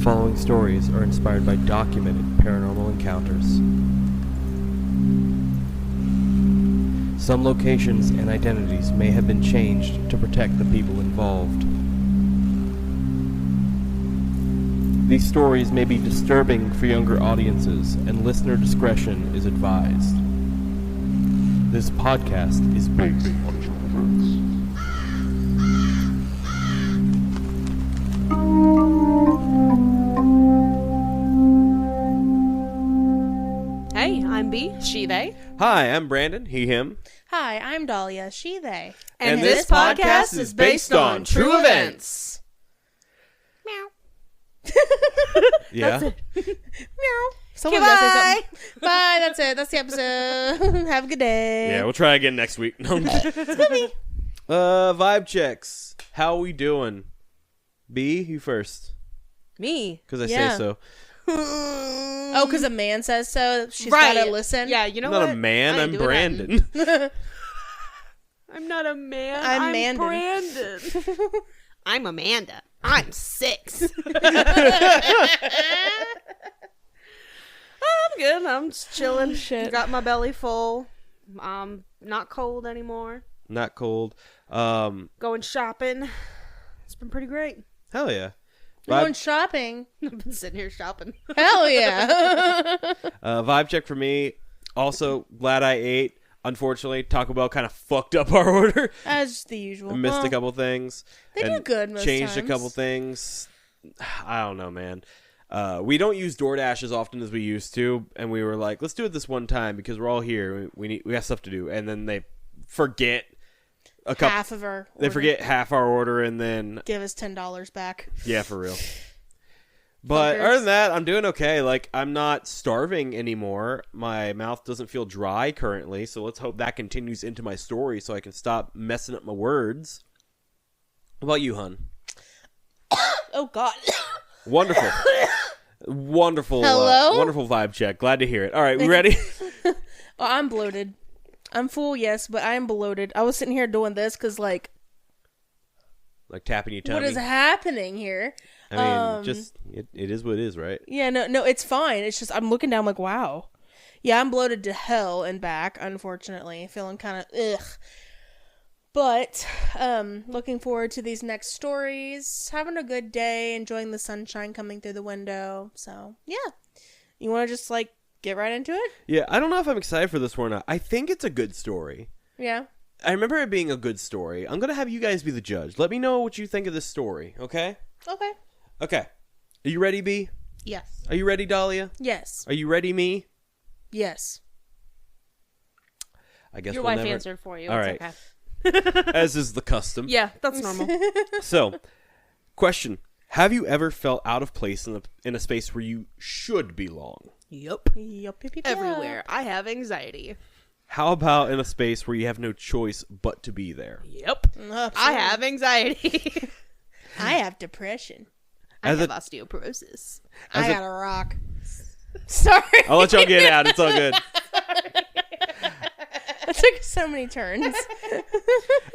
following stories are inspired by documented paranormal encounters. Some locations and identities may have been changed to protect the people involved. These stories may be disturbing for younger audiences, and listener discretion is advised. This podcast is based on true events. Hey, I'm B, she, they. Hi, I'm Brandon, he, him. Hi, I'm Dalia, she, they. And this podcast is based on true events. Meow. Yeah? Meow. Someone Okay, gotta say bye. something. Bye, that's it. That's the episode. Have a good day. Yeah, we'll try again next week. No, I'm kidding. Vibe checks. How we doing? B, you first. Me. Because I Yeah. say so. Oh, because a man says so? She's Right. gotta listen? Yeah, you know I'm what? not a man, I I'm ain't doing Brandon. nothing. I'm not a man. I'm Mandon. Brandon. I'm Amanda. I'm 6. I'm good. I'm just chilling. Shit. Got my belly full. Not cold anymore. Not cold. Going shopping. It's been pretty great. Hell yeah. We're going shopping. I've been sitting here shopping. Hell yeah. Vibe check for me. Also, glad I ate. Unfortunately, Taco Bell kind of fucked up our order. As the usual. I missed Well, a couple things. they do and good most changed times. a couple things. I don't know, man. We don't use DoorDash as often as we used to, and we were like, let's do it this one time because we're all here. We got stuff to do, and then they forget a couple. half of our They order. forget half our order, and then Give us $10 back. yeah, for real. But Fuckers. other than that, I'm doing okay. Like, I'm not starving anymore. My mouth doesn't feel dry currently, so let's hope that continues into my story so I can stop messing up my words. What about you, hun? Oh, God. Wonderful. Wonderful. Hello? Wonderful vibe check. Glad to hear it. All right, we ready? Well, I'm bloated. I'm full, yes, but I am bloated. I was sitting here doing this because, like, Like tapping your tummy. what is happening here? I mean, just, it is what it is, right? Yeah, no, it's fine. It's just, I'm looking down like, wow. Yeah, I'm bloated to hell and back, unfortunately. Feeling kind of, ugh. But, looking forward to these next stories. Having a good day, enjoying the sunshine coming through the window. So, yeah. You want to just, like, get right into it? Yeah, I don't know if I'm excited for this one or not. I think it's a good story. Yeah. I remember it being a good story. I'm going to have you guys be the judge. Let me know what you think of this story, okay? Okay. Okay. Are you ready, B? Yes. Are you ready, Dalia? Yes. Are you ready, me? Yes. I guess Your we'll wife never... answered for you. All It's right. okay. As is the custom. Yeah, that's normal. So, question. Have you ever felt out of place in a space where you should belong? Yup. Yup, yup, yup, Everywhere. I have anxiety. How about in a space where you have no choice but to be there? Yep. yup. I have anxiety. I have depression. I As have a- osteoporosis. I a- got a rock. Sorry. I'll let y'all get it out. It's all good. That took so many turns.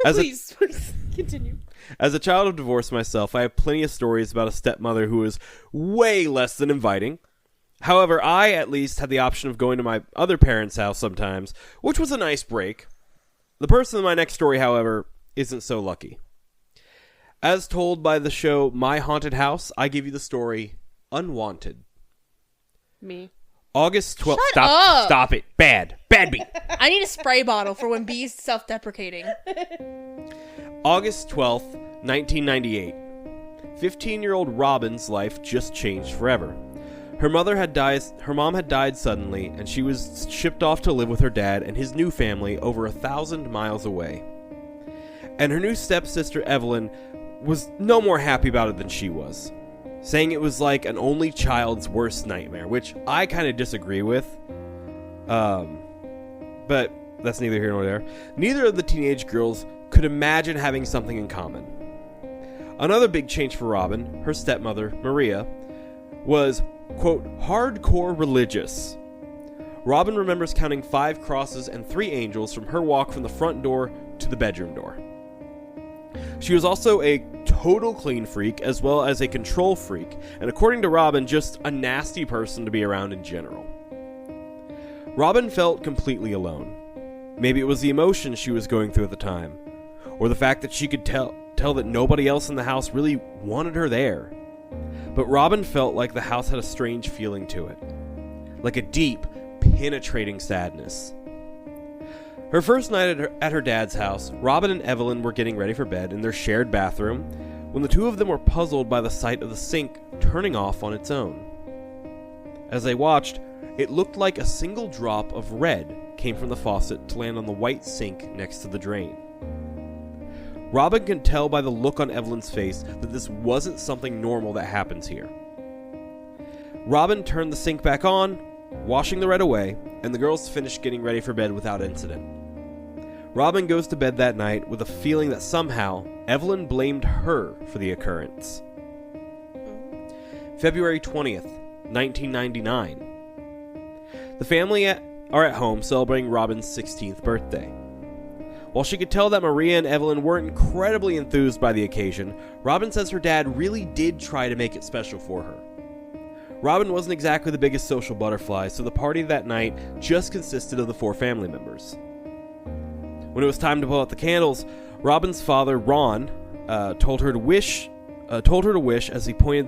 As a, Please continue. as a child of divorce myself, I have plenty of stories about a stepmother who is way less than inviting. However, I at least had the option of going to my other parents' house sometimes, which was a nice break. The person in my next story, however, isn't so lucky. As told by the show My Haunted House, I give you the story Unwanted. Me. August 12th. Shut up. Stop it. Bad beat. I need a spray bottle for when B's self-deprecating. August 12th, 1998. 15-year-old Robin's life just changed forever. Her mom had died suddenly, and she was shipped off to live with her dad and his new family over 1,000 miles away. And her new stepsister Evelyn was no more happy about it than she was, saying it was like an only child's worst nightmare, which I kind of disagree with. But that's neither here nor there. Neither of the teenage girls could imagine having something in common. Another big change for Robin, her stepmother, Maria, was, quote, hardcore religious. Robin remembers counting 5 crosses and 3 angels from her walk from the front door to the bedroom door. She was also a total clean freak as well as a control freak, and according to Robin, just a nasty person to be around in general. Robin felt completely alone. Maybe it was the emotions she was going through at the time, or the fact that she could tell that nobody else in the house really wanted her there. But Robin felt like the house had a strange feeling to it, like a deep, penetrating sadness. Her first night at her dad's house, Robin and Evelyn were getting ready for bed in their shared bathroom when the two of them were puzzled by the sight of the sink turning off on its own. As they watched, it looked like a single drop of red came from the faucet to land on the white sink next to the drain. Robin could tell by the look on Evelyn's face that this wasn't something normal that happens here. Robin turned the sink back on, washing the red away, and the girls finished getting ready for bed without incident. Robin goes to bed that night with a feeling that somehow Evelyn blamed her for the occurrence. February 20th, 1999. The family are at home celebrating Robin's 16th birthday. While she could tell that Maria and Evelyn weren't incredibly enthused by the occasion, Robin says her dad really did try to make it special for her. Robin wasn't exactly the biggest social butterfly, so the party that night just consisted of the 4 family members. When it was time to blow out the candles, Robin's father, Ron, told her to make a wish, as he pointed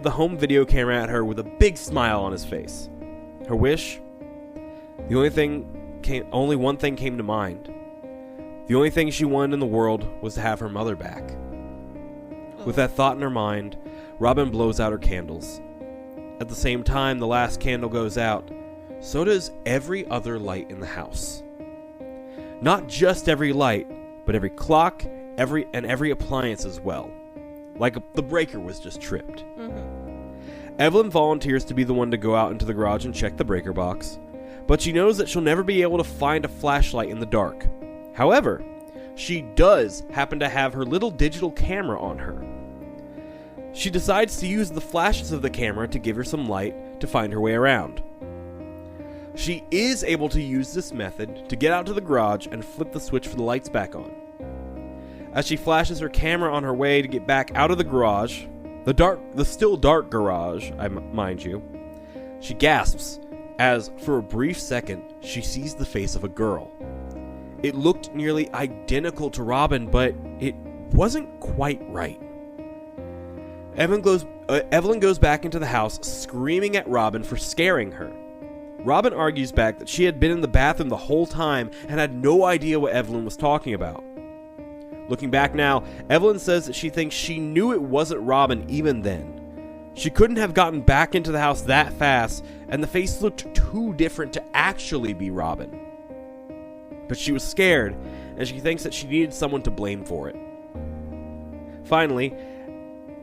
the home video camera at her with a big smile on his face. Her wish? Only one thing came to mind. The only thing she wanted in the world was to have her mother back. With that thought in her mind, Robin blows out her candles. At the same time the last candle goes out, so does every other light in the house. Not just every light, but every clock, every appliance as well. Like the breaker was just tripped. Evelyn volunteers to be the one to go out into the garage and check the breaker box, but she knows that she'll never be able to find a flashlight in the dark. However, she does happen to have her little digital camera on her. She decides to use the flashes of the camera to give her some light to find her way around. She is able to use this method to get out to the garage and flip the switch for the lights back on. As she flashes her camera on her way to get back out of the garage, the still dark garage, mind you, she gasps as, for a brief second, she sees the face of a girl. It looked nearly identical to Robin, but it wasn't quite right. Evelyn goes back into the house, screaming at Robin for scaring her. Robin argues back that she had been in the bathroom the whole time and had no idea what Evelyn was talking about. Looking back now, Evelyn says that she thinks she knew it wasn't Robin even then. She couldn't have gotten back into the house that fast, and the face looked too different to actually be Robin. But she was scared, and she thinks that she needed someone to blame for it. Finally,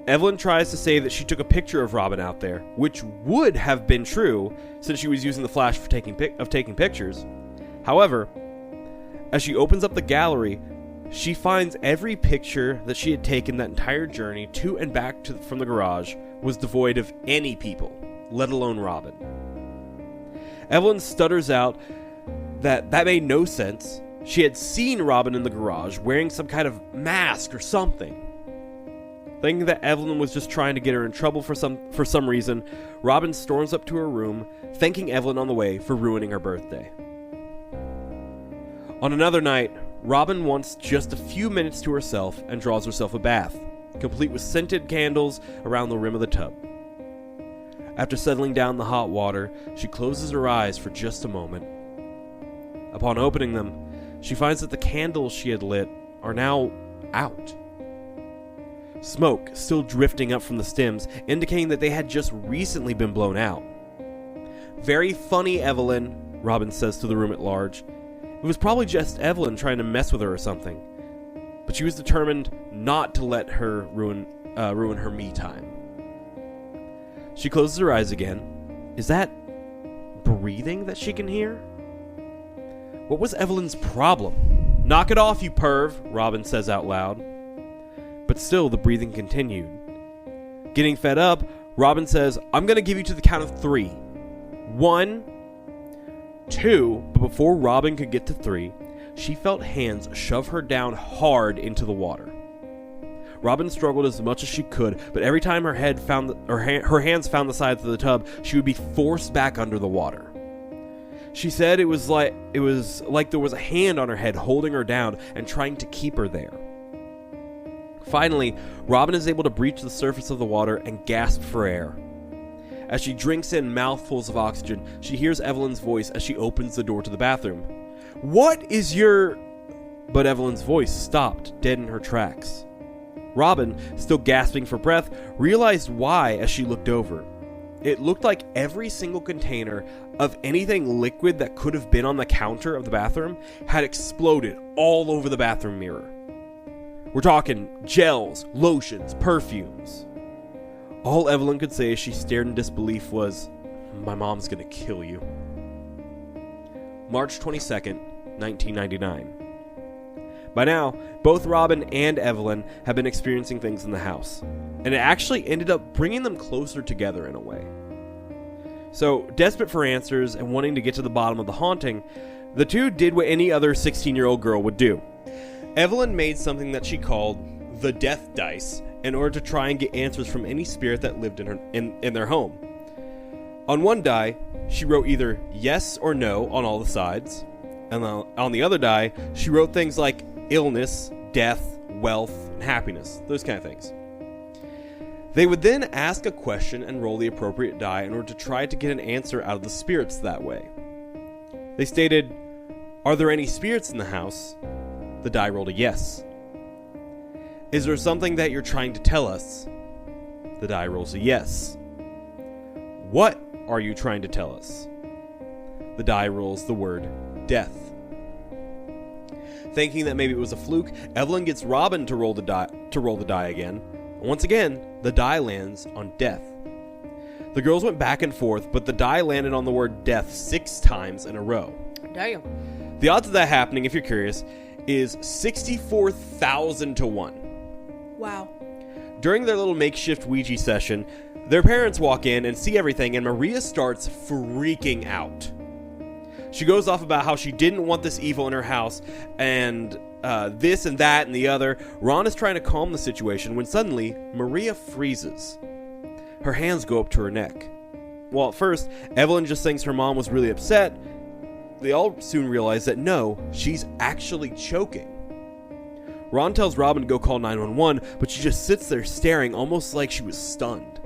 Evelyn tries to say that she took a picture of Robin out there, which would have been true since she was using the flash for taking pictures. However, as she opens up the gallery, she finds every picture that she had taken that entire journey to and back from the garage was devoid of any people, let alone Robin. Evelyn stutters out that made no sense. She had seen Robin in the garage wearing some kind of mask or something. Thinking that Evelyn was just trying to get her in trouble for some reason, Robin storms up to her room, thanking Evelyn on the way for ruining her birthday. On another night, Robin wants just a few minutes to herself and draws herself a bath, complete with scented candles around the rim of the tub. After settling down in the hot water, she closes her eyes for just a moment. Upon opening them, she finds that the candles she had lit are now out. Smoke still drifting up from the stems, indicating that they had just recently been blown out. "Very funny, Evelyn," Robin says to the room at large. It was probably just Evelyn trying to mess with her or something, but she was determined not to let her ruin her me time. She closes her eyes again. Is that breathing that she can hear? What was Evelyn's problem? "Knock it off, you perv," Robin says out loud. But still, the breathing continued. Getting fed up, Robin says, "I'm going to give you to the count of 3. 1, 2, but before Robin could get to 3, she felt hands shove her down hard into the water. Robin struggled as much as she could, but every time her hands found the sides of the tub, she would be forced back under the water. She said it was like there was a hand on her head holding her down and trying to keep her there. Finally, Robin is able to breach the surface of the water and gasp for air. As she drinks in mouthfuls of oxygen, she hears Evelyn's voice as she opens the door to the bathroom. "What is your..." But Evelyn's voice stopped dead in her tracks. Robin, still gasping for breath, realized why as she looked over. It looked like every single container of anything liquid that could have been on the counter of the bathroom had exploded all over the bathroom mirror. We're talking gels, lotions, perfumes. All Evelyn could say as she stared in disbelief was, "My mom's gonna kill you." March 22nd, 1999. By now, both Robin and Evelyn have been experiencing things in the house, and it actually ended up bringing them closer together in a way. So, desperate for answers and wanting to get to the bottom of the haunting, the two did what any other 16-year-old girl would do. Evelyn made something that she called the death dice in order to try and get answers from any spirit that lived in their home. On one die, she wrote either yes or no on all the sides, and on the other die, she wrote things like illness, death, wealth, and happiness, those kind of things. They would then ask a question and roll the appropriate die in order to try to get an answer out of the spirits that way. They stated, "Are there any spirits in the house?" The die rolled a yes. "Is there something that you're trying to tell us?" The die rolls a yes. "What are you trying to tell us?" The die rolls the word death. Thinking that maybe it was a fluke, Evelyn gets Robin to roll the die again. Once again, the die lands on death. The girls went back and forth, but the die landed on the word death 6 times in a row. Damn. The odds of that happening, if you're curious, is 64,000 to 1. Wow. During their little makeshift Ouija session, their parents walk in and see everything, and Maria starts freaking out. She goes off about how she didn't want this evil in her house, and this and that and the other. Ron is trying to calm the situation when suddenly Maria freezes. Her hands go up to her neck. Well, at first, Evelyn just thinks her mom was really upset. They all soon realize that no, she's actually choking. Ron tells Robin to go call 911, but she just sits there staring almost like she was stunned.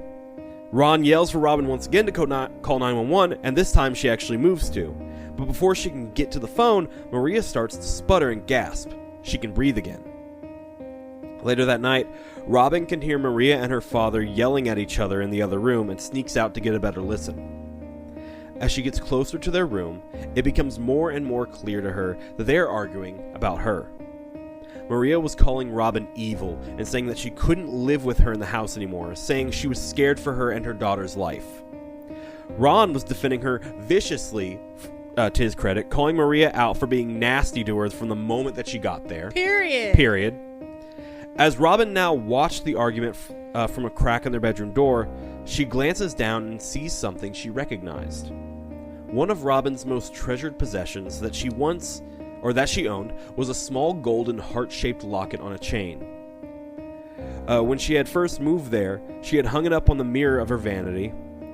Ron yells for Robin once again to call 911, and this time she actually moves to. But before she can get to the phone, Maria starts to sputter and gasp. She can breathe again. Later that night, Robin can hear Maria and her father yelling at each other in the other room and sneaks out to get a better listen. As she gets closer to their room, it becomes more and more clear to her that they are arguing about her. Maria was calling Robin evil and saying that she couldn't live with her in the house anymore, saying she was scared for her and her daughter's life. Ron was defending her viciously, to his credit, calling Maria out for being nasty to her from the moment that she got there. Period. As Robin now watched the argument from a crack in their bedroom door, she glances down and sees something she recognized. One of Robin's most treasured possessions that she owned was a small golden heart-shaped locket on a chain. When she had first moved there, she had hung it up on the mirror of her vanity.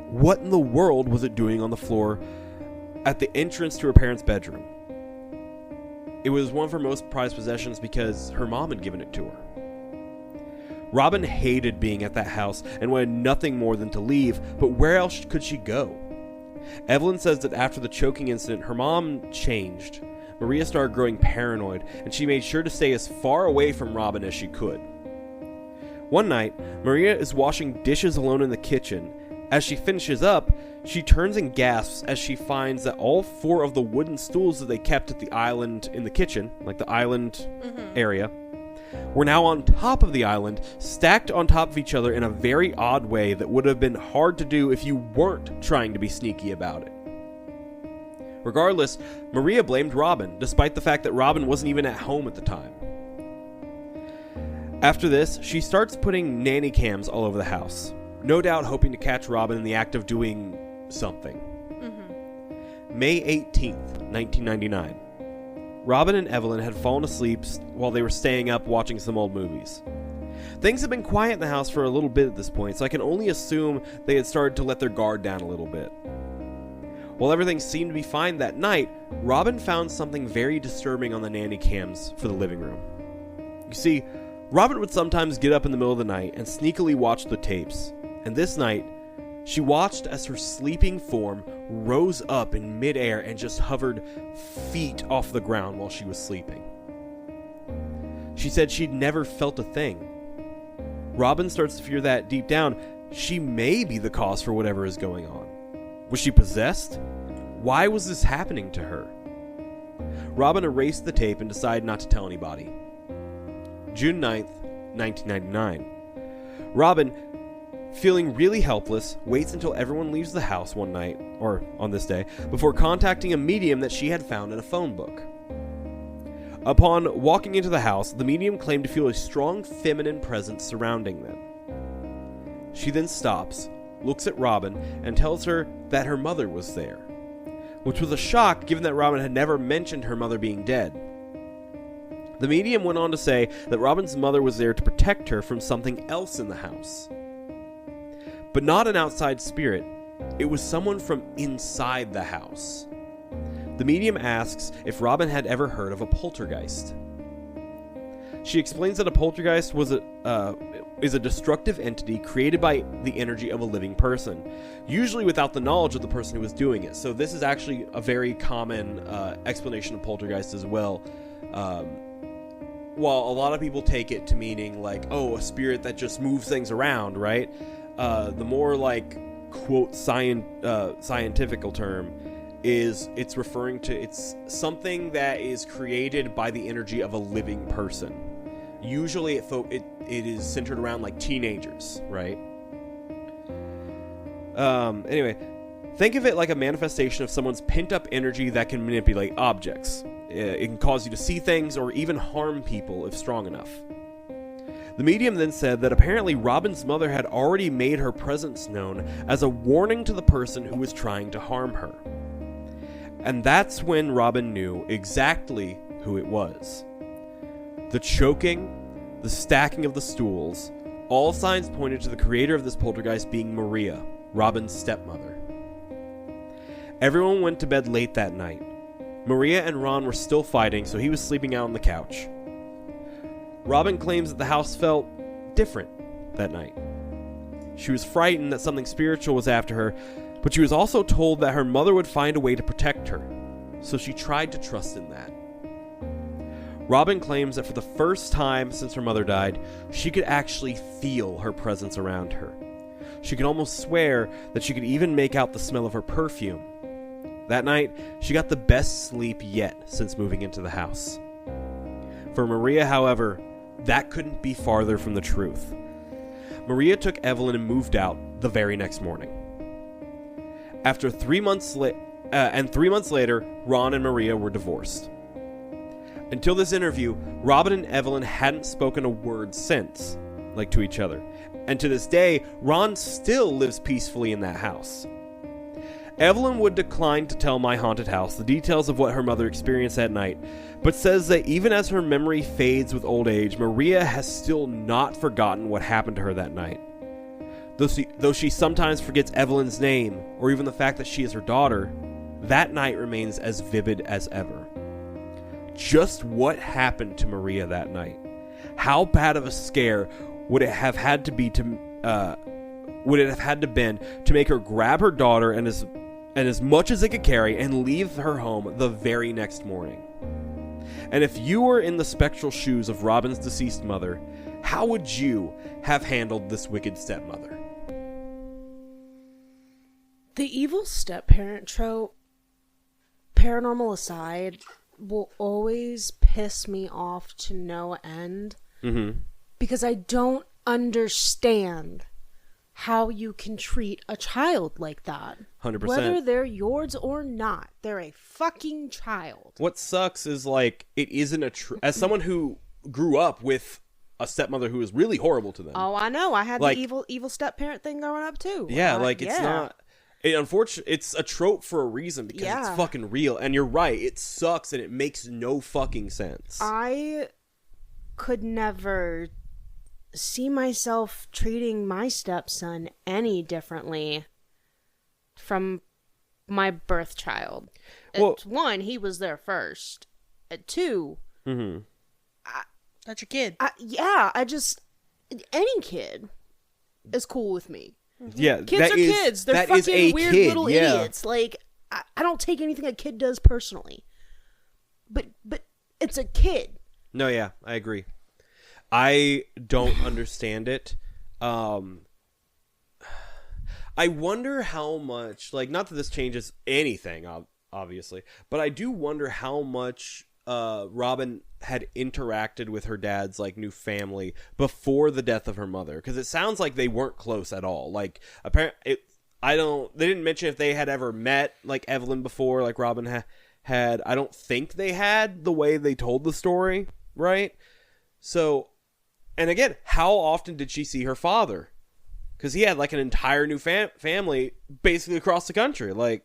What in the world was it doing on the floor at the entrance to her parents' bedroom? It was one of her most prized possessions because her mom had given it to her. Robin hated being at that house and wanted nothing more than to leave, but where else could she go? Evelyn says that after the choking incident, her mom changed. Maria started growing paranoid, and she made sure to stay as far away from Robin as she could. One night, Maria is washing dishes alone in the kitchen. As she finishes up, she turns and gasps as she finds that all 4 of the wooden stools that they kept at the island in the kitchen, like the island area, were now on top of the island, stacked on top of each other in a very odd way that would have been hard to do if you weren't trying to be sneaky about it. Regardless, Maria blamed Robin, despite the fact that Robin wasn't even at home at the time. After this, she starts putting nanny cams all over the house, no doubt hoping to catch Robin in the act of doing something. May 18th, 1999. Robin and Evelyn had fallen asleep while they were staying up watching some old movies. Things had been quiet in the house for a little bit at this point, so I can only assume they had started to let their guard down a little bit. While everything seemed to be fine that night, Robin found something very disturbing on the nanny cams for the living room. You see, Robin would sometimes get up in the middle of the night and sneakily watch the tapes, and this night, she watched as her sleeping form rose up in midair and just hovered feet off the ground while she was sleeping. She said she'd never felt a thing. Robin starts to fear that, deep down, she may be the cause for whatever is going on. Was she possessed? Why was this happening to her? Robin erased the tape and decided not to tell anybody. June 9th, 1999. Robin, feeling really helpless, waits until everyone leaves the house one night, or on this day, before contacting a medium that she had found in a phone book. Upon walking into the house, the medium claimed to feel a strong feminine presence surrounding them. She then stops, looks at Robin, and tells her that her mother was there, which was a shock given that Robin had never mentioned her mother being dead. The medium went on to say that Robin's mother was there to protect her from something else in the house. But not an outside spirit, it was someone from inside the house. The medium asks if Robin had ever heard of a poltergeist. She explains that a poltergeist is a destructive entity created by the energy of a living person, usually without the knowledge of the person who was doing it. So this is actually a very common explanation of poltergeist as well. While a lot of people take it to meaning like, oh, a spirit that just moves things around, right? The more like, quote, scientifical term is it's referring to, it's something that is created by the energy of a living person. Usually it is centered around like teenagers, right? Anyway, think of it like a manifestation of someone's pent-up energy that can manipulate objects. It can cause you to see things or even harm people if strong enough. The medium then said that apparently Robin's mother had already made her presence known as a warning to the person who was trying to harm her. And that's when Robin knew exactly who it was. The choking, the stacking of the stools, all signs pointed to the creator of this poltergeist being Maria, Robin's stepmother. Everyone went to bed late that night. Maria and Ron were still fighting, so he was sleeping out on the couch. Robin claims that the house felt different that night. She was frightened that something spiritual was after her, but she was also told that her mother would find a way to protect her, so she tried to trust in that. Robin claims that for the first time since her mother died, she could actually feel her presence around her. She could almost swear that she could even make out the smell of her perfume. That night, she got the best sleep yet since moving into the house. For Maria, however, that couldn't be farther from the truth. Maria took Evelyn and moved out the very next morning. After 3 months and 3 months later, Ron and Maria were divorced. Until this interview, Robin and Evelyn hadn't spoken a word since, like to each other. And to this day, Ron still lives peacefully in that house. Evelyn would decline to tell My Haunted House the details of what her mother experienced that night, but says that even as her memory fades with old age, Maria has still not forgotten what happened to her that night. Though she sometimes forgets Evelyn's name, or even the fact that she is her daughter, that night remains as vivid as ever. Just what happened to Maria that night? How bad of a scare would it have had to be to make her grab her daughter and as much as it could carry and leave her home the very next morning? And if you were in the spectral shoes of Robin's deceased mother, how would you have handled this wicked stepmother? The evil step-parent trope, paranormal aside, will always piss me off to no end. Mm-hmm. Because I don't understand how you can treat a child like that. 100%. Whether they're yours or not, they're a fucking child. What sucks is, like, it isn't as someone who grew up with a stepmother who was really horrible to them. Oh, I know. I had like, the evil step-parent thing growing up, too. Yeah, like, it's not... Unfortunately, it's a trope for a reason because it's fucking real. And you're right, it sucks and it makes no fucking sense. I could never see myself treating my stepson any differently from my birth child. Well, One, he was there first. Two, That's your kid. Any kid is cool with me. Yeah, Kids are kids. They're fucking weird little idiots. Like, I don't take anything a kid does personally. But it's a kid. No, yeah, I agree. I don't understand it. I wonder how much, like, not that this changes anything, obviously, but I do wonder how much Robin had interacted with her dad's, like, new family before the death of her mother, because it sounds like they weren't close at all. Like, apparently, they didn't mention if they had ever met, like, Evelyn before, like Robin had. I don't think they had, the way they told the story, right? So, and again, how often did she see her father? Because he had, like, an entire new family basically across the country. Like,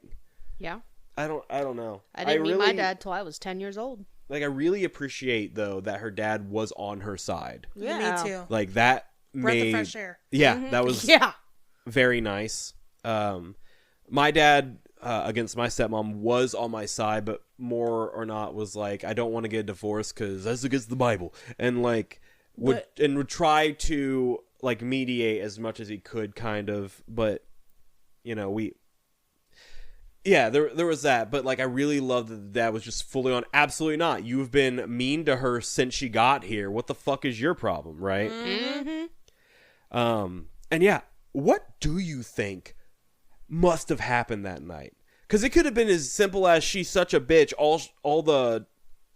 Yeah. I don't know. I didn't meet my dad till I was 10 years old. Like, I really appreciate, though, that her dad was on her side. Yeah. Me too. Like, that Breath made... of fresh air. Yeah, that was very nice. My dad, against my stepmom, was on my side, but more or not was like, I don't want to get a divorce because that's against the Bible. And, like, would try to, like, mediate as much as he could, kind of. But, you know, yeah, there was that, but, like, I really love that Dad was just fully on. Absolutely not. You've been mean to her since she got here. What the fuck is your problem, right? And yeah, what do you think must have happened that night? Because it could have been as simple as she's such a bitch. All the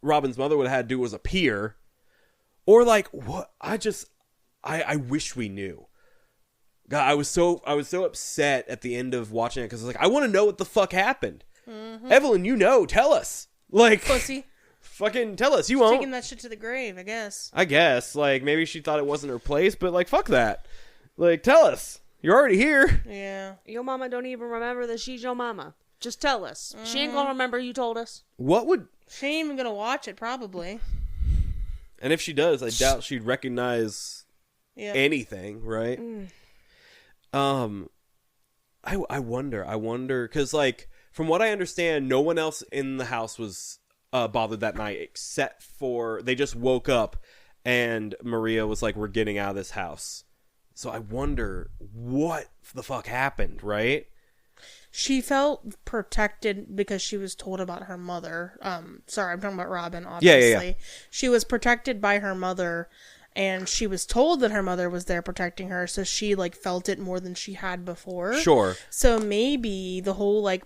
Robin's mother would have had to do was appear, or like what? I wish we knew. God, I was so upset at the end of watching it because I was like, I want to know what the fuck happened. Evelyn, tell us. Like, Pussy. Fucking tell us. You won't. Taking that shit to the grave, I guess. Like, maybe she thought it wasn't her place, but like, fuck that. Like, tell us. You're already here. Yeah. Your mama don't even remember that she's your mama. Just tell us. She ain't gonna remember you told us. What would... She ain't even gonna watch it, probably. And if she does, I doubt she'd recognize anything, right? I wonder, because, like, from what I understand, no one else in the house was bothered that night except for, they just woke up and Maria was like, we're getting out of this house. So I wonder what the fuck happened, right? She felt protected because she was told about her mother. Sorry, I'm talking about Robin, obviously. Yeah. She was protected by her mother, and she was told that her mother was there protecting her, so she, like, felt it more than she had before. Sure. So maybe the whole, like,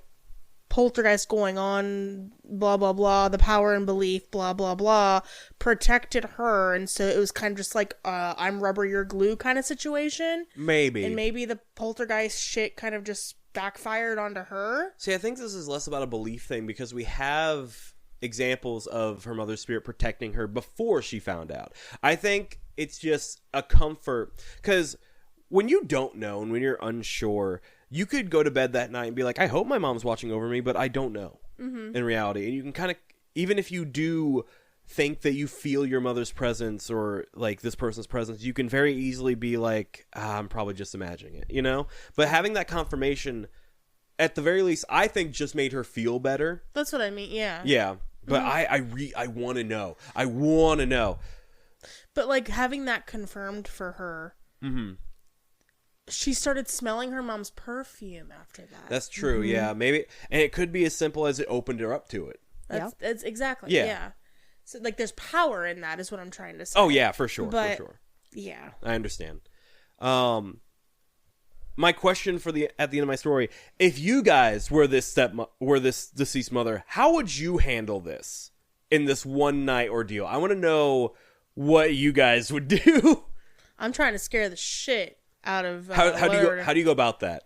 poltergeist going on, blah, blah, blah, the power and belief, blah, blah, blah, protected her, and so it was kind of just like, I'm rubber, you're glue kind of situation. Maybe. And maybe the poltergeist shit kind of just backfired onto her. See, I think this is less about a belief thing because we have examples of her mother's spirit protecting her before she found out. I think it's just a comfort because when you don't know and when you're unsure, you could go to bed that night and be like, I hope my mom's watching over me, but I don't know in reality. And you can kind of, even if you do think that you feel your mother's presence or like this person's presence, you can very easily be like, I'm probably just imagining it, you know? But having that confirmation, at the very least, I think just made her feel better. That's what I mean, yeah. Yeah. But I want to know. I want to know. But, like, having that confirmed for her, she started smelling her mom's perfume after that. That's true, yeah. Maybe, and it could be as simple as it opened her up to it. That's exactly, Yeah. yeah. So, like, there's power in that is what I'm trying to say. Oh, yeah, for sure, But, for sure. Yeah. I understand. My question at the end of my story, if you guys were this deceased mother, how would you handle this in this one night ordeal? I want to know what you guys would do. I'm trying to scare the shit out of How do you go about that?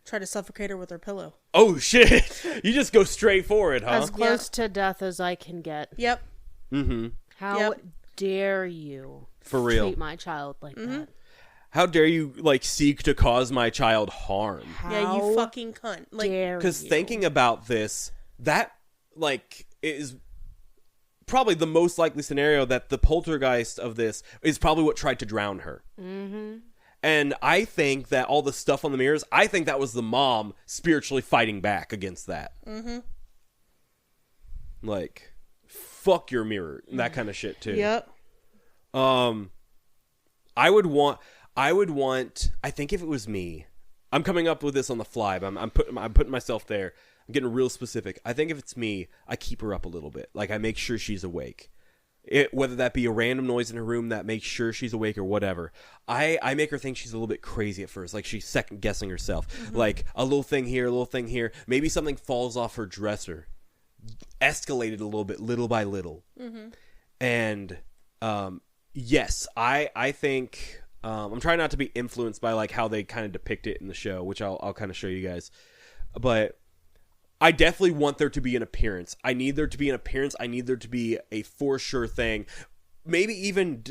Try to suffocate her with her pillow. Oh shit. You just go straight for it, huh? As close to death as I can get. Yep. How dare you For real. treat my child like that? How dare you, like, seek to cause my child harm? Yeah, you fucking cunt. Like, Because thinking about this, that, like, is probably the most likely scenario that the poltergeist of this is probably what tried to drown her. Mm-hmm. And I think that all the stuff on the mirrors, I think that was the mom spiritually fighting back against that. Mm-hmm. Like, fuck your mirror. That kind of shit, too. Yep. I would want, I think if it was me, I'm coming up with this on the fly, but I'm putting myself there. I'm getting real specific. I think if it's me, I keep her up a little bit. Like, I make sure she's awake. Whether that be a random noise in her room that makes sure she's awake or whatever. I make her think she's a little bit crazy at first. Like, she's second guessing herself. Mm-hmm. Like, a little thing here, a little thing here. Maybe something falls off her dresser. Escalated a little bit, little by little. Mm-hmm. And, yes, I think... I'm trying not to be influenced by like how they kind of depict it in the show, which I'll kind of show you guys. But I definitely want there to be an appearance. I need there to be an appearance. I need there to be a for sure thing. Maybe even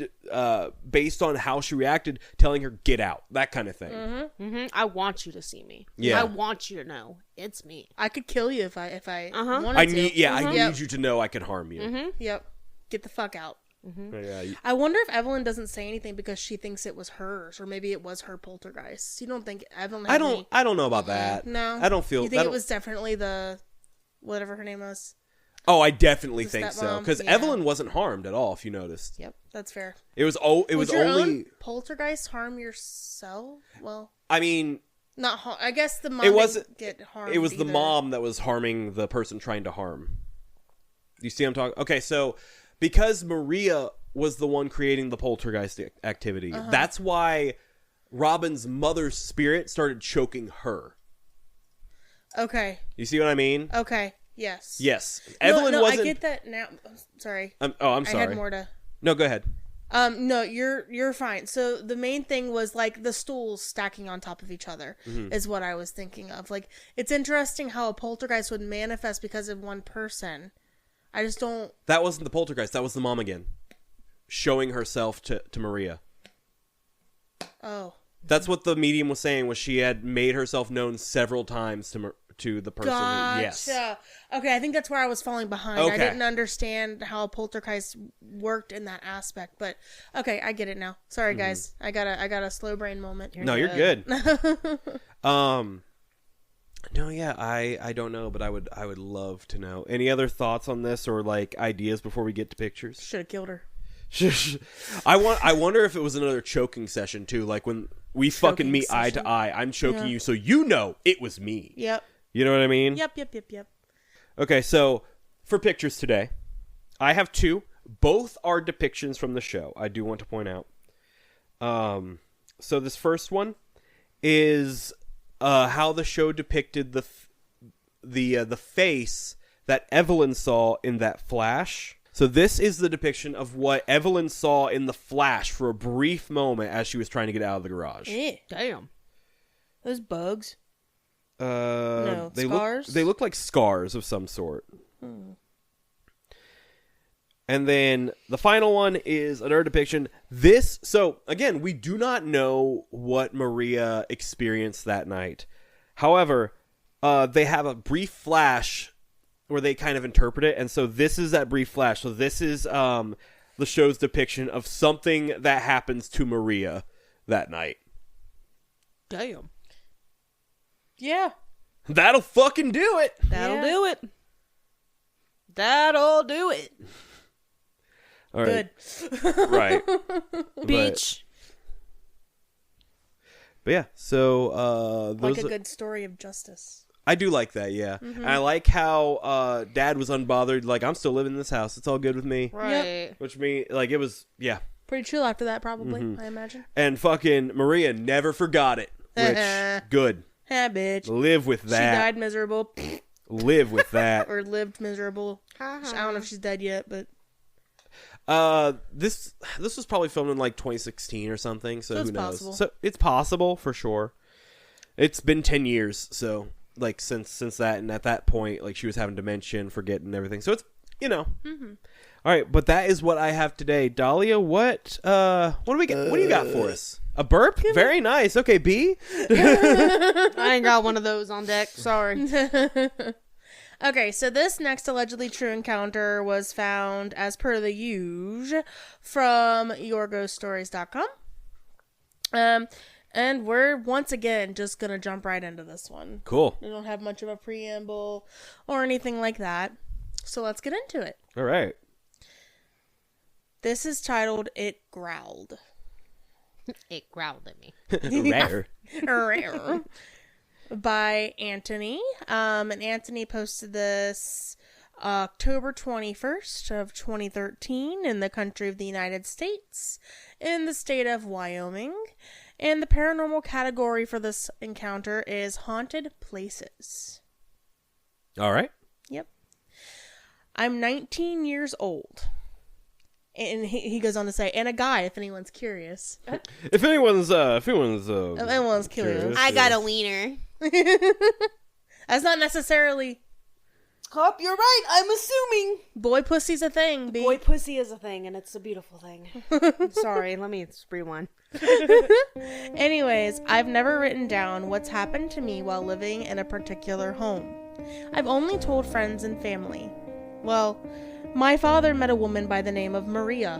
based on how she reacted, telling her get out, that kind of thing. Mm-hmm. Mm-hmm. I want you to see me. Yeah, I want you to know it's me. I could kill you if I wanted I to. need. Yeah, Mm-hmm. I need you to know I can harm you. Mm-hmm. Yep. Get the fuck out. Mm-hmm. Yeah, I wonder if Evelyn doesn't say anything because she thinks it was hers, or maybe it was her poltergeist. You don't think Evelyn? I don't know about that. No, I don't feel. You think it was definitely the whatever her name was? Oh, I definitely The think so stepmom? because Yeah. Evelyn wasn't harmed at all. If you noticed, Yep, that's fair. it was Would was your only own poltergeist harm yourself? Well, I mean, not harm. I guess the mom it wasn't get harmed. It was the either. mom that was harming the person trying to harm. You see, I'm talking. Okay, so because Maria was the one creating the poltergeist activity, that's why Robin's mother's spirit started choking her. Okay. You see what I mean? Okay. Yes. Yes. Evelyn wasn't. I get that now. Sorry. I'm sorry. I had more to. No, go ahead. No, you're fine. So the main thing was like the stools stacking on top of each other is what I was thinking of. Like, it's interesting how a poltergeist would manifest because of one person. I just don't. That wasn't the poltergeist. That was the mom again, showing herself to Maria. Oh. That's what the medium was saying. Was she had made herself known several times to the person. Gotcha. Yes. Okay, I think that's where I was falling behind. Okay. I didn't understand how a poltergeist worked in that aspect, but okay, I get it now. Sorry, guys. I got a slow brain moment. You're good. No, yeah, I don't know, but I would love to know. Any other thoughts on this or like ideas before we get to pictures? Should have killed her. I wonder if it was another choking session too, like when we fucking meet session. eye to eye. I'm choking you so you know it was me. Yep. You know what I mean? Yep. Okay, so for pictures today, I have two. Both are depictions from the show. I do want to point out. So this first one is how the show depicted the face that Evelyn saw in that flash. So this is the depiction of what Evelyn saw in the flash for a brief moment as she was trying to get out of the garage. Damn. Those bugs. They scars? They look like scars of some sort. And then the final one is another depiction. So again, we do not know what Maria experienced that night. However, they have a brief flash where they kind of interpret it, and so this is that brief flash. So this is the show's depiction of something that happens to Maria that night. Damn. Yeah. That'll fucking do it. That'll do it. That'll do it. All right. Good. Right. Beach. But yeah, so those Like a good story of justice. I do like that, yeah. And I like how Dad was unbothered, like, I'm still living in this house. It's all good with me. Right. Which means, like, it was, yeah. Pretty chill after that, probably, I imagine. And fucking Maria never forgot it. Which, good. Ha, bitch. Live with that. She died miserable. Live with that. Or lived miserable. I don't know if she's dead yet, but... This was probably filmed in, like, 2016 or something, so who knows? Possible. So it's possible, for sure. It's been 10 years, so... Like, since that, and at that point, like, she was having dementia and forgetting everything. So it's, you know. All right, but that is what I have today. Dahlia, what do we got? What do you got for us? A burp? Very nice. Okay, B. I ain't got one of those on deck. Sorry. Okay, so this next allegedly true encounter was found, as per the usual, from yourghoststories.com. And we're once again just gonna jump right into this one. Cool. We don't have much of a preamble or anything like that. So let's get into it. All right. This is titled It Growled. It growled at me. Rare. By Anthony. And Anthony posted this October 21st of 2013 in the country of the United States, in the state of Wyoming. And the paranormal category for this encounter is haunted places. All right. Yep. I'm 19 years old. And he goes on to say, and a guy, if anyone's curious. If anyone's curious. I got a wiener. That's not necessarily... Oh, you're right. I'm assuming. Boy pussy's a thing, B. Boy pussy is a thing, and it's a beautiful thing. Sorry, let me rewind. Anyways, I've never written down what's happened to me while living in a particular home. I've only told friends and family. Well, my father met a woman by the name of Maria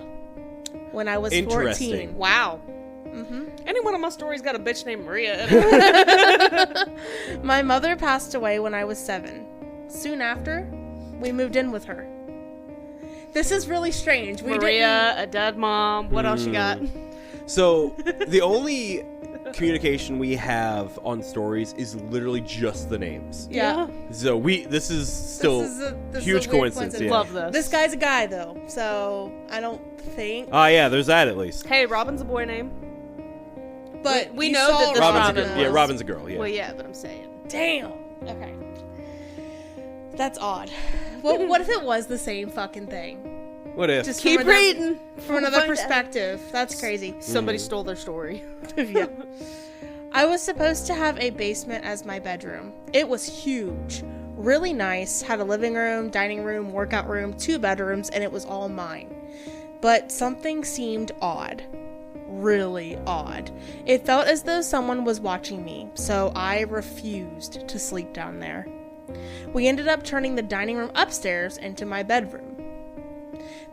when I was 14. Wow. Mm-hmm. Any one of my stories got a bitch named Maria in it. My mother passed away when I was 7. Soon after, we moved in with her. This is really strange. Maria, a dead mom. What else you got? So, the only communication we have on stories is literally just the names. Yeah. So, this is still this huge is a weird coincidence. Yeah. Love this. This guy's a guy, though, so I don't think. Yeah, there's that at least. Hey, Robin's a boy name. But we you know saw that this Robin's Robin a Robin's a girl, yeah. Well, yeah, but I'm saying. Damn. Okay. That's odd. What if it was the same fucking thing? What if? Just Keep reading. From another perspective. That's crazy. Somebody stole their story. Yeah. I was supposed to have a basement as my bedroom. It was huge. Really nice. Had a living room, dining room, workout room, 2 bedrooms, and it was all mine. But something seemed odd. Really odd. It felt as though someone was watching me, so I refused to sleep down there. We ended up turning the dining room upstairs into my bedroom.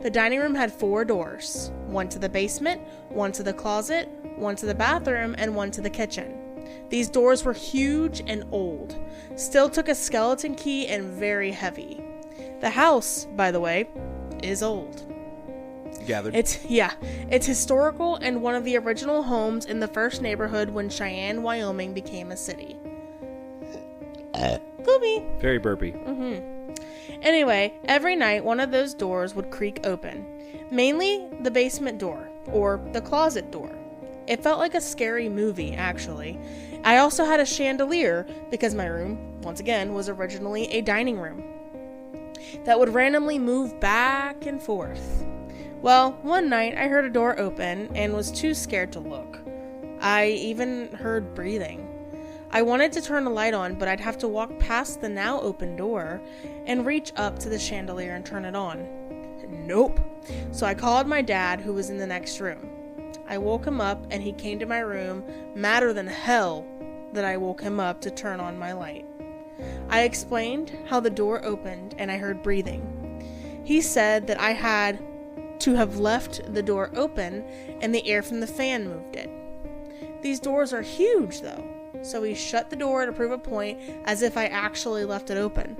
The dining room had 4 doors. One to the basement, one to the closet, one to the bathroom, and one to the kitchen. These doors were huge and old. Still took a skeleton key and very heavy. The house, by the way, is old. Gathered. It's historical and one of the original homes in the first neighborhood when Cheyenne, Wyoming became a city. Gooby. Very burpy. Anyway, every night one of those doors would creak open. Mainly the basement door, or the closet door. It felt like a scary movie, actually. I also had a chandelier, because my room, once again, was originally a dining room, that would randomly move back and forth. Well, one night I heard a door open and was too scared to look. I even heard breathing. I wanted to turn the light on, but I'd have to walk past the now open door and reach up to the chandelier and turn it on. Nope. So I called my dad, who was in the next room. I woke him up and he came to my room, madder than hell that I woke him up to turn on my light. I explained how the door opened and I heard breathing. He said that I had to have left the door open and the air from the fan moved it. These doors are huge though. So he shut the door to prove a point as if I actually left it open.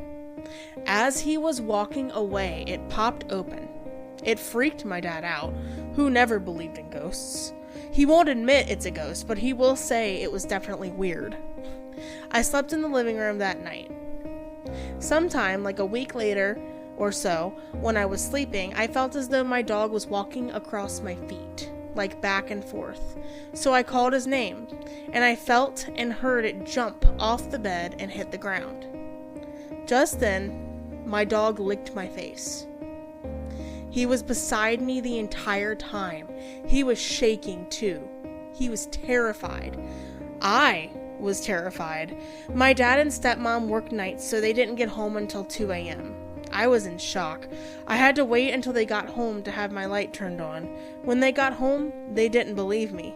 As he was walking away, it popped open. It freaked my dad out, who never believed in ghosts. He won't admit it's a ghost, but he will say it was definitely weird. I slept in the living room that night. Sometime, like a week later or so, when I was sleeping, I felt as though my dog was walking across my feet, like back and forth. So I called his name, and I felt and heard it jump off the bed and hit the ground. Just then, my dog licked my face. He was beside me the entire time. He was shaking too. He was terrified. I was terrified. My dad and stepmom worked nights, so they didn't get home until 2 a.m. I was in shock. I had to wait until they got home to have my light turned on. When they got home, they didn't believe me.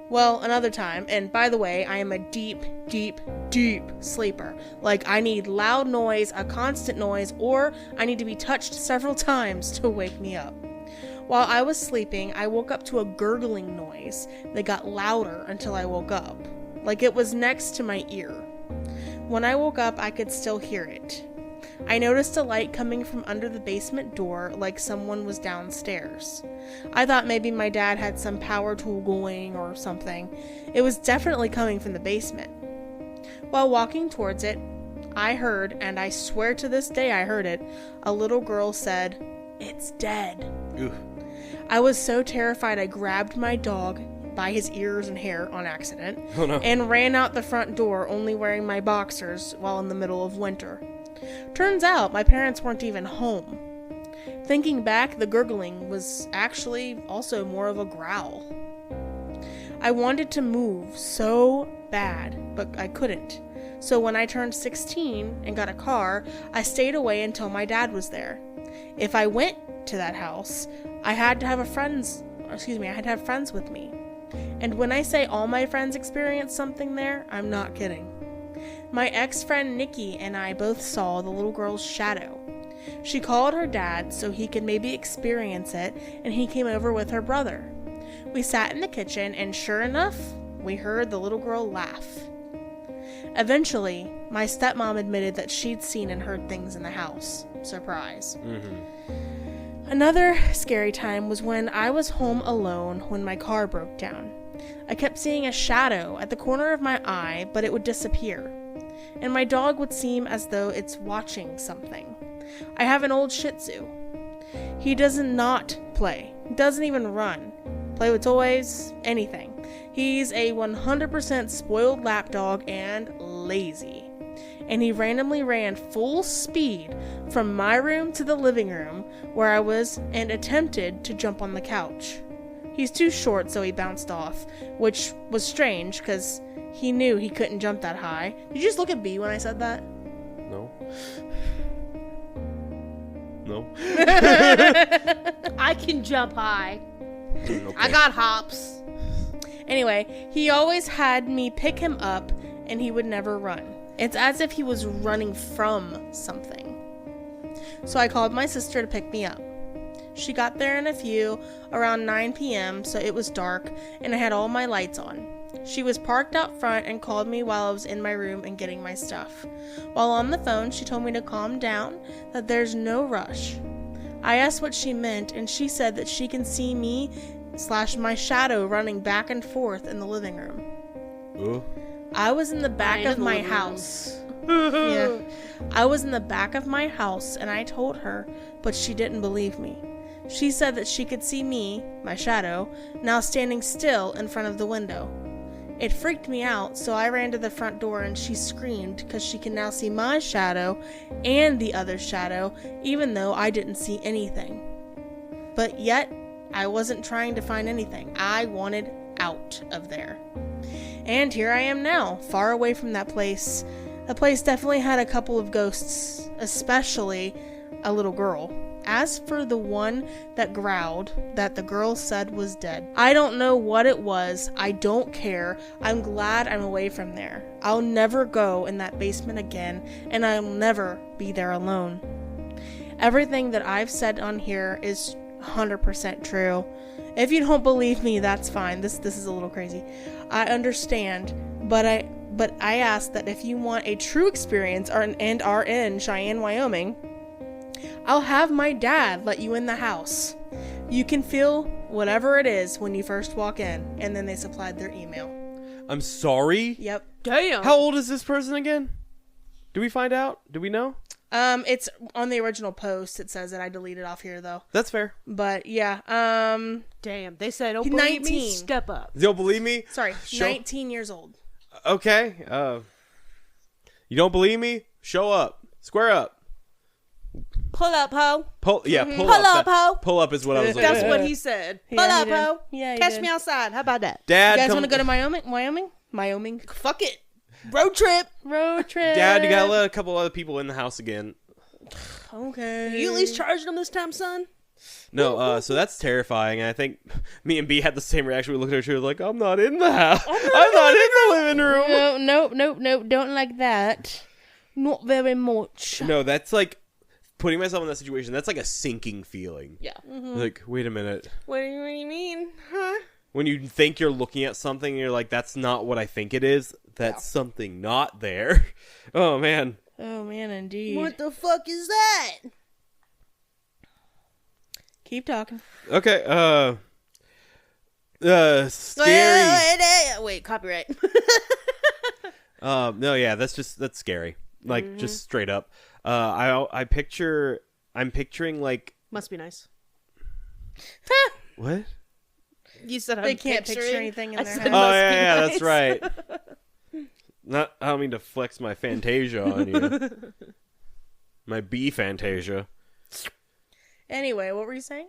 Well, another time, and by the way, I am a deep, deep, deep sleeper. Like, I need loud noise, a constant noise, or I need to be touched several times to wake me up. While I was sleeping, I woke up to a gurgling noise that got louder until I woke up. Like it was next to my ear. When I woke up, I could still hear it. I noticed a light coming from under the basement door, like someone was downstairs. I thought maybe my dad had some power tool going or something. It was definitely coming from the basement. While walking towards it, I heard, and I swear to this day I heard it, a little girl said, "It's dead." Oof. I was so terrified I grabbed my dog by his ears and hair on accident and ran out the front door, only wearing my boxers while in the middle of winter. Turns out my parents weren't even home. Thinking back, the gurgling was actually also more of a growl. I wanted to move so bad, but I couldn't. So when I turned 16 and got a car, I stayed away until my dad was there. If I went to that house, I had to have friends with me. And when I say all my friends experienced something there, I'm not kidding. My ex-friend Nikki and I both saw the little girl's shadow. She called her dad so he could maybe experience it, and he came over with her brother. We sat in the kitchen, and sure enough, we heard the little girl laugh. Eventually, my stepmom admitted that she'd seen and heard things in the house. Surprise. Another scary time was when I was home alone when my car broke down. I kept seeing a shadow at the corner of my eye, but it would disappear. And my dog would seem as though it's watching something. I have an old Shih Tzu. He does not play. Doesn't even run. Play with toys, anything. He's a 100% spoiled lapdog and lazy. And he randomly ran full speed from my room to the living room where I was and attempted to jump on the couch. He's too short, so he bounced off, which was strange because he knew he couldn't jump that high. Did you just look at B when I said that? No. No. I can jump high. Okay. I got hops. Anyway, he always had me pick him up and he would never run. It's as if he was running from something. So I called my sister to pick me up. She got there in a few, around 9 p.m., so it was dark, and I had all my lights on. She was parked out front and called me while I was in my room and getting my stuff. While on the phone, she told me to calm down, that there's no rush. I asked what she meant, and she said that she can see me / my shadow running back and forth in the living room. Ooh. I was in the back of my house. Yeah. I was in the back of my house, and I told her, but she didn't believe me. She said that she could see me, my shadow, now standing still in front of the window. It freaked me out, so I ran to the front door and she screamed because she can now see my shadow and the other shadow, even though I didn't see anything. But yet, I wasn't trying to find anything. I wanted out of there. And here I am now, far away from that place. The place definitely had a couple of ghosts, especially a little girl. As for the one that growled, that the girl said was dead, I don't know what it was. I don't care. I'm glad I'm away from there. I'll never go in that basement again, and I'll never be there alone. Everything that I've said on here is 100% true. If you don't believe me, that's fine. This is a little crazy. I understand, but I ask that if you want a true experience and are in Cheyenne, Wyoming, I'll have my dad let you in the house. You can feel whatever it is when you first walk in, and then they supplied their email. I'm sorry? Yep. Damn. How old is this person again? Do we find out? Do we know? It's on the original post. It says that I deleted off here though. That's fair. But yeah, Damn. They said, "Oh, believe me, 19. step up." You don't believe me? Sorry, 19 years old. Okay. You don't believe me? Show up. Square up. Pull up, ho. Pull Pull up. up, ho. Pull up is what I was looking That's for. what he said. Pull Yeah, up, he did. ho. Yeah, he Catch did. me outside. How about that? Dad, You guys come- want to go to Wyoming? Fuck it. Road trip. Road trip. Dad, you gotta let a couple other people in the house again. Okay. You at least charging them this time, son? No, so that's terrifying. I think me and B had the same reaction. We looked at each other like, I'm not in the house. I'm not in the living room. No. Don't like that. Not very much. No, that's like putting myself in that situation. That's like a sinking feeling. Yeah. Like, wait a minute. What do you mean? Huh? When you think you're looking at something and you're like, that's not what I think it is. That's something not there. Oh, man. Oh, man, indeed. What the fuck is that? Keep talking. Okay, scary. Wait, copyright. No, yeah, that's scary. Like, just straight up. I'm picturing like. Must be nice. What? You said They can't picture anything in their head. Oh yeah, that's right. I don't mean to flex my Fantasia on you. My B Fantasia. Anyway, what were you saying?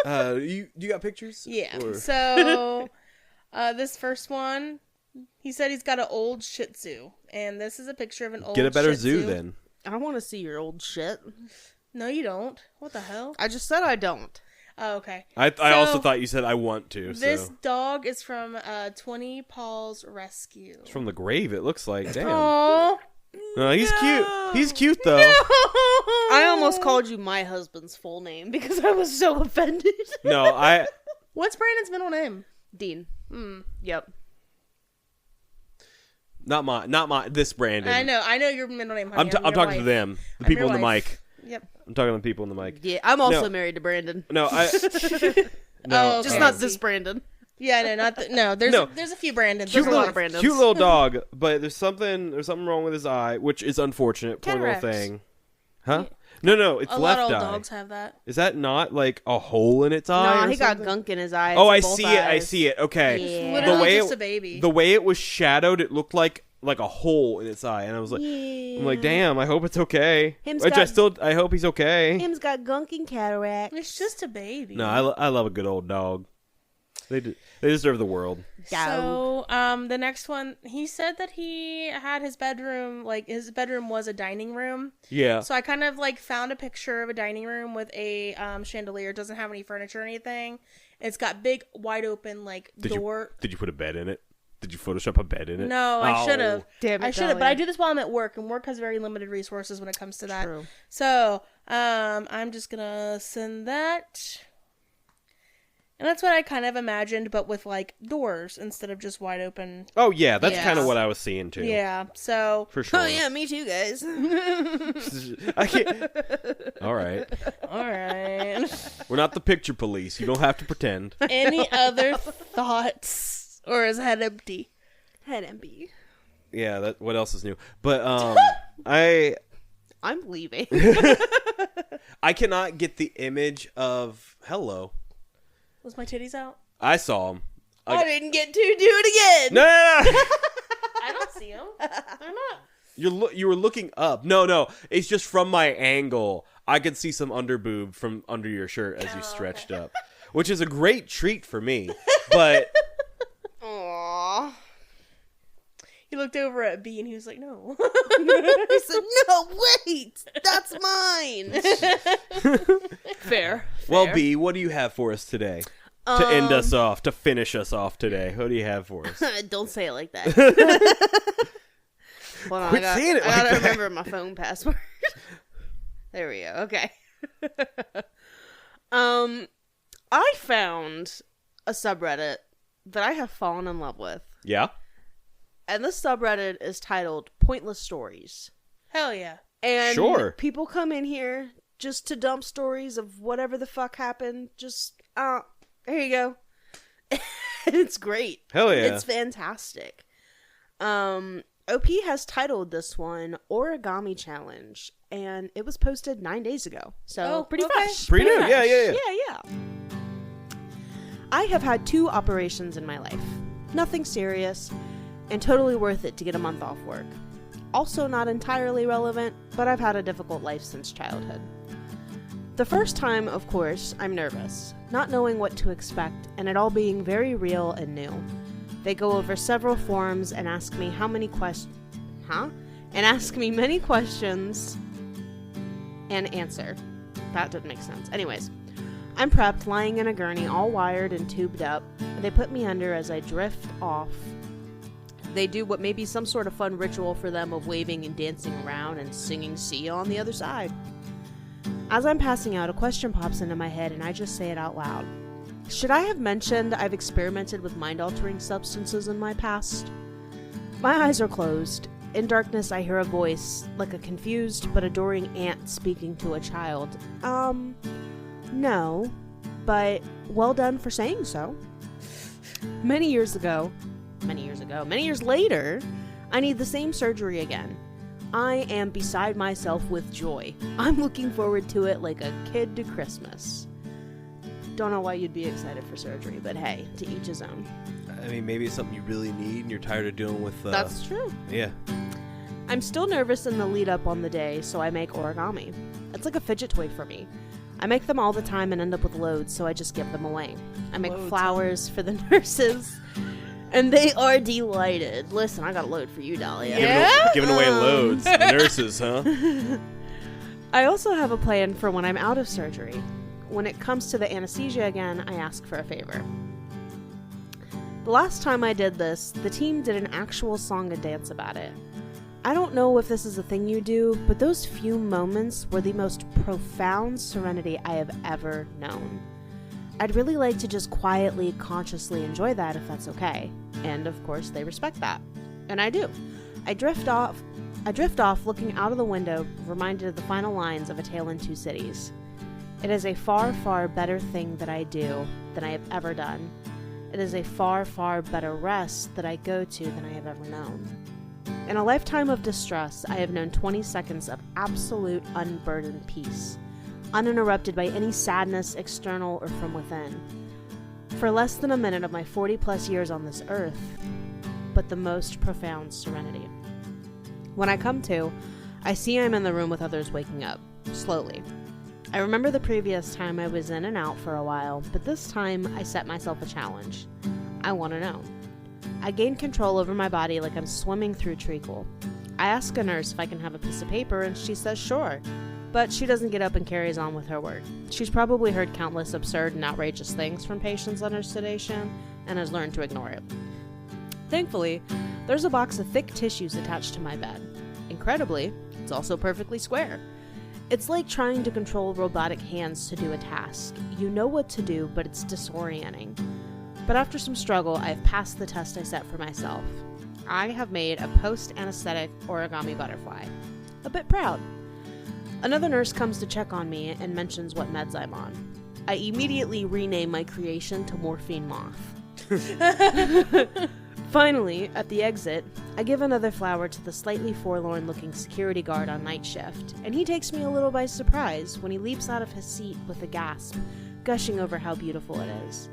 You got pictures? Yeah. Or- So, this first one, he said he's got an old Shih Tzu, and this is a picture of an old. Get a better Shih zoo Tzu. then. I want to see your old shit. No, you don't. What the hell? I just said I don't. Oh, okay. I So, also thought you said I want to. This So dog is from 20 Paws Rescue. it's from the grave. It looks like. Damn. Aww. He's cute. He's cute though. I almost called you my husband's full name because I was so offended. No, What's Brandon's middle name? Dean. Yep. not my. This Brandon. I know your middle name. Honey. I'm talking to them, the people in the mic. Yep. I'm talking to the people in the mic. Yeah, I'm also No. married to Brandon. No, no. Oh, Just okay. not this Brandon. Yeah, no, not no. There's No. there's a few Brandons. There's There's a lot of Brandons. Cute little dog, but there's something wrong with his eye, which is unfortunate. Poor Cataracts. little thing. Huh? No, it's A left lot of old eye. dogs have that. Is that not like a hole in its eye? Nah, or he got something? gunk in his eyes. Oh, I both see it. I eyes. see it. Okay. Yeah. Literally The way just a baby. the way it was shadowed, it looked like a hole in its eye, and I was like, I'm like, damn. I hope it's okay. Him's Which got- I hope he's okay. Him's got gunk and cataract. It's just a baby. No, I love a good old dog. They deserve the world. So, the next one, he said that he had his bedroom, like his bedroom was a dining room. Yeah. So I kind of like found a picture of a dining room with a chandelier. It doesn't have any furniture or anything. It's got big, wide open like door. Did you put a bed in it? Did you Photoshop a bed in it? No, I should have. Damn it, I should have, but Dalia. I do this while I'm at work, and work has very limited resources when it comes to that. True. So, I'm just gonna send that. And that's what I kind of imagined, but with like doors instead of just wide open. Oh yeah, that's Yeah. kind of what I was seeing too. Yeah. So For sure. Oh yeah, me too, guys. I can't. All right. all right. We're not the picture police. You don't have to pretend. Any other thoughts, or is head empty? Head empty. Yeah. What else is new? But I'm leaving. I cannot get the image of hello. Was my titties out? I saw him. I didn't get to do it again. No. I don't see them. They're not. You were looking up. No. It's just from my angle. I could see some underboob from under your shirt as you stretched up, which is a great treat for me. But Aww. He looked over at B and he was like, "No." He said, "No, wait, that's mine." Fair. well, B, what do you have for us today? To end us off, to finish us off today. What do you have for us? Don't say it like that. Hold on, Quit saying it I like gotta that. remember my phone password. There we go. Okay. I found a subreddit that I have fallen in love with, Yeah? and this subreddit is titled "Pointless Stories." Hell yeah. And Sure. people come in here just to dump stories of whatever the fuck happened. Just, there you go. And it's great. Hell yeah. It's fantastic. OP has titled this one Origami Challenge, and it was posted 9 days ago. So Oh, pretty okay. fresh. Pretty new. Yeah. Yeah. I have had 2 operations in my life. Nothing serious, and totally worth it to get a month off work. Also not entirely relevant, but I've had a difficult life since childhood. The first time, of course, I'm nervous, not knowing what to expect, and it all being very real and new. They go over several forums and ask me many questions. and answer. That didn't make sense. Anyways, I'm prepped, lying in a gurney, all wired and tubed up. They put me under as I drift off. They do what may be some sort of fun ritual for them of waving and dancing around and singing "See you on the other side." As I'm passing out, a question pops into my head and I just say it out loud. Should I have mentioned I've experimented with mind-altering substances in my past? My eyes are closed. In darkness, I hear a voice, like a confused but adoring aunt speaking to a child. No, but well done for saying so. Many years later, I need the same surgery again. I am beside myself with joy. I'm looking forward to it like a kid to Christmas. Don't know why you'd be excited for surgery, but hey, to each his own. I mean, maybe it's something you really need and you're tired of dealing with... That's true. Yeah. I'm still nervous in the lead up on the day, so I make origami. It's like a fidget toy for me. I make them all the time and end up with loads, so I just give them away. I make flowers for the nurses, and they are delighted. Listen, I got a load for you, Dalia. Yeah? Giving away loads. Nurses, huh? I also have a plan for when I'm out of surgery. When it comes to the anesthesia again, I ask for a favor. The last time I did this, the team did an actual song and dance about it. I don't know if this is a thing you do, but those few moments were the most profound serenity I have ever known. I'd really like to just quietly, consciously enjoy that if that's okay. And of course, they respect that. And I do. I drift off looking out of the window, reminded of the final lines of A Tale in Two Cities. It is a far, far better thing that I do than I have ever done. It is a far, far better rest that I go to than I have ever known. In a lifetime of distress, I have known 20 seconds of absolute unburdened peace, uninterrupted by any sadness, external or from within. For less than a minute of my 40-plus years on this earth, but the most profound serenity. When I come to, I see I'm in the room with others waking up, slowly. I remember the previous time I was in and out for a while, but this time I set myself a challenge. I want to know. I gain control over my body like I'm swimming through treacle. I ask a nurse if I can have a piece of paper, and she says sure, but she doesn't get up and carries on with her work. She's probably heard countless absurd and outrageous things from patients under sedation and has learned to ignore it. Thankfully, there's a box of thick tissues attached to my bed. Incredibly, it's also perfectly square. It's like trying to control robotic hands to do a task. You know what to do, but it's disorienting. But after some struggle, I've passed the test I set for myself. I have made a post-anesthetic origami butterfly. A bit proud. Another nurse comes to check on me and mentions what meds I'm on. I immediately rename my creation to Morphine Moth. Finally, at the exit, I give another flower to the slightly forlorn-looking security guard on night shift, and he takes me a little by surprise when he leaps out of his seat with a gasp, gushing over how beautiful it is.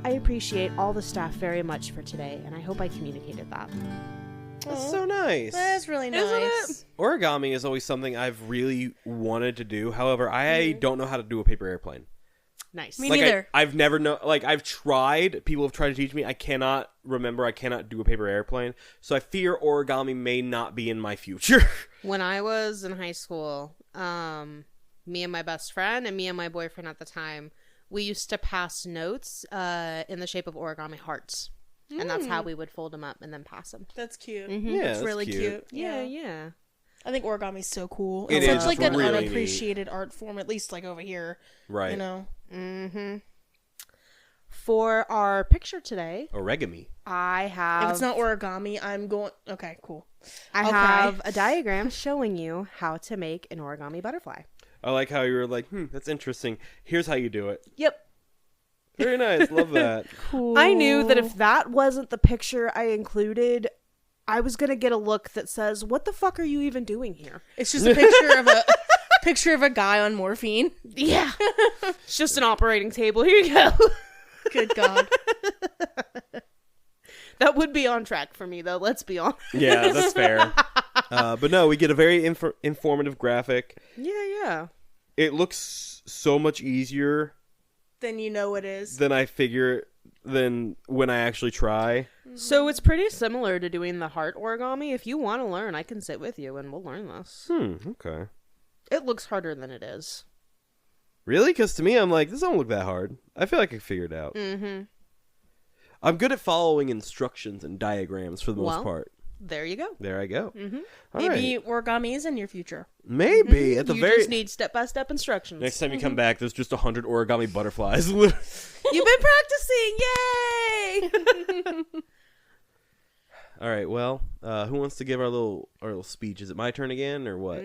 I appreciate all the staff very much for today, and I hope I communicated that. That's so nice. That's really nice. Isn't it? Origami is always something I've really wanted to do. However, I don't know how to do a paper airplane. Nice. Me Like neither. I've never known. Like I've tried. People have tried to teach me. I cannot remember. I cannot do a paper airplane. So I fear origami may not be in my future. When I was in high school, me and my best friend and me and my boyfriend at the time, we used to pass notes in the shape of origami hearts. And that's how we would fold them up and then pass them. That's cute. Mm-hmm. Yeah, It's that's really cute. Yeah. I think origami's so cool. It It's is such like an really unappreciated art form, at least like over here. Right. You know. Mm-hmm. For our picture today, Origami. I have... If it's not origami, I'm going... Okay, cool. I Okay. have a diagram showing you how to make an origami butterfly. I like how you were like, that's interesting. Here's how you do it. Yep. Very nice. Love that. Cool. I knew that if that wasn't the picture I included, I was going to get a look that says, what the fuck are you even doing here? It's just a picture of a picture of a guy on morphine. Yeah. It's just an operating table. Here you go. Good God. That would be on track for me, though. Let's be honest. Yeah, that's fair. But no, we get a very informative graphic. Yeah. It looks so much easier Then you know it is. than I figure than when I actually try. So it's pretty similar to doing the heart origami. If you want to learn, I can sit with you and we'll learn this. Okay. It looks harder than it is. Really? Because to me, I'm like, this don't look that hard. I feel like I can figure it out. Mm-hmm. I'm good at following instructions and diagrams for the most part. There you go. There I go. Mm-hmm. Maybe origami is in your future. Maybe at the you very just need step-by-step instructions. next time you come back, there's just 100 origami butterflies. You've been practicing! Yay! All right. Well, who wants to give our little speech? Is it my turn again or what?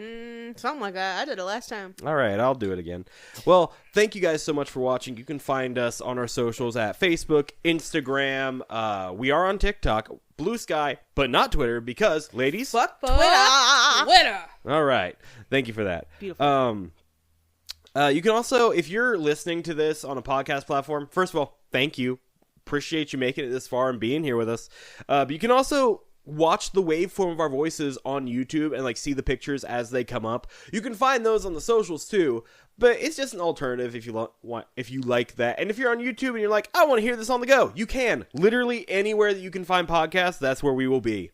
Something like that. I did it last time. All right, I'll do it again. Well, thank you guys so much for watching. You can find us on our socials at Facebook, Instagram. We are on TikTok, Blue Sky, but not Twitter because, ladies, Fuck Twitter. All right, thank you for that. Beautiful. You can also, if you're listening to this on a podcast platform, first of all, thank you. Appreciate you making it this far and being here with us. But you can also watch the waveform of our voices on YouTube and like see the pictures as they come up. You can find those on the socials too, but it's just an alternative if you like that. And if you're on YouTube and you're like, I want to hear this on the go, you can. Literally anywhere that you can find podcasts, that's where we will be.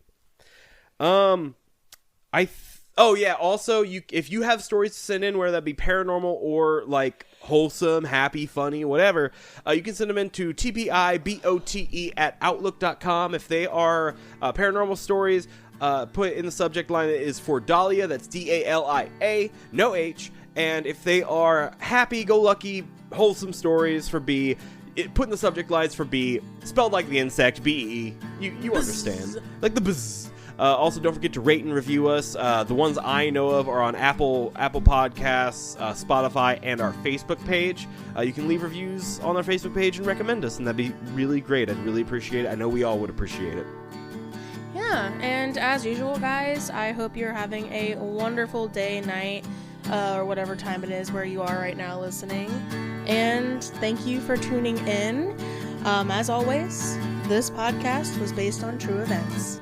Oh yeah, also if you have stories to send in, whether that be paranormal or like wholesome, happy, funny, whatever, you can send them in to TPIBOTE@outlook.com. If they are paranormal stories, put in the subject line it is for Dalia, that's Dalia, no H. And if they are happy-go-lucky, wholesome stories for B, put in the subject lines for B, spelled like the insect, B-E. You understand. Like the buzz. Also, don't forget to rate and review us. The ones I know of are on Apple Podcasts, Spotify, and our Facebook page. You can leave reviews on our Facebook page and recommend us, and that'd be really great. I'd really appreciate it. I know we all would appreciate it. Yeah, and as usual, guys, I hope you're having a wonderful day, night, or whatever time it is where you are right now listening. And thank you for tuning in. As always, this podcast was based on true events.